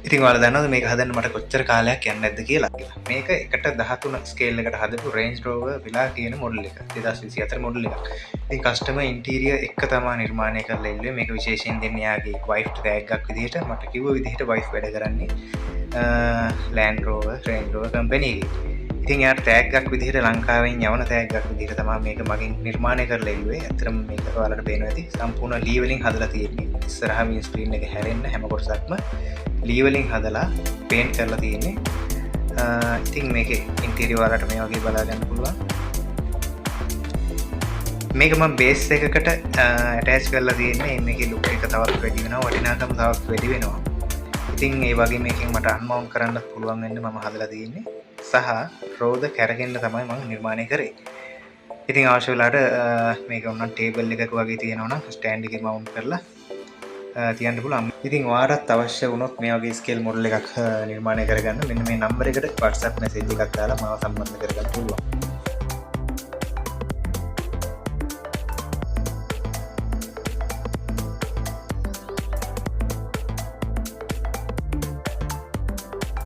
ඉතින් ඔයාලා දන්නවද මේක හදන්න මට කොච්චර කාලයක් යන්නේ නැද්ද කියලා? මේක 1/13 ස්කේල් එකට හදපු Range Rover Villa කියන මොඩල් එක. 2024 මොඩල් එකක්. ඉතින් කස්ටමර් ඉන්ටීරියර් එක තමයි නිර්මාණය කරලා ඉල්ලුවේ. මේක විශේෂයෙන් දෙන්නේ යාගේ වයිෆ්ට ටැග් එකක් විදිහට. මට කිව්ව විදිහට වයිෆ් වැඩ කරන්නේ Land Rover Range Rover company එකේ. ඉතින් යාට ටැග් එකක් විදිහට ලංකාවෙන් යවන ටැග් එකක් විදිහට තමයි මේක මගෙන් නිර්මාණය කරලා ඉල්ලුවේ. ඇත්තටම මේක ඔයාලට පේනවා ඇති. සම්පූර්ණ ලී වලින් හදලා තියෙන්නේ. ඉස්සරහා වින් ස්ක්‍රීන් එක හැරෙන්න හැම කොටසක්ම ලී වලින් හදලා පේන්ට් කරලා තියෙන්නේ. ඉතින් මේකේ ඉන්ටීරියර් වලට මේ වගේ බලා ගන්න පුළුවන්. මේක මම බේස් එකකට ඇටච් කරලා තියෙන්නේ. මේකේ ලුක් එක තවත් වැඩි වෙනවා, වටිනාකම තවත් වැඩි වෙනවා. ඉතින් ඒ වගේ මේකෙන් මට අන්මවුන්ට් කරන්නත් පුළුවන් වෙන්න මම හදලා තියෙන්නේ. සහ රෝද කැරගෙන්න තමයි මම නිර්මාණය කරේ. ඉතින් අවශ්‍ය වෙලාවට මේක උනන් ටේබල් එකක වගේ තියෙනවා නම් ස්ටෑන්ඩ් එකේ මවුන්ට් කරලා තියන්න පුළුවන්. ඉතින් ඔයාලට අවශ්‍ය වුණොත් මේ වගේ ස්කේල් මොඩල් එකක් නිර්මාණය කරගන්න මෙන්න මේ නම්බර් එකට WhatsApp මැසේජ් එකක් දාලා මාව සම්බන්ධ කරගන්න පුළුවන්.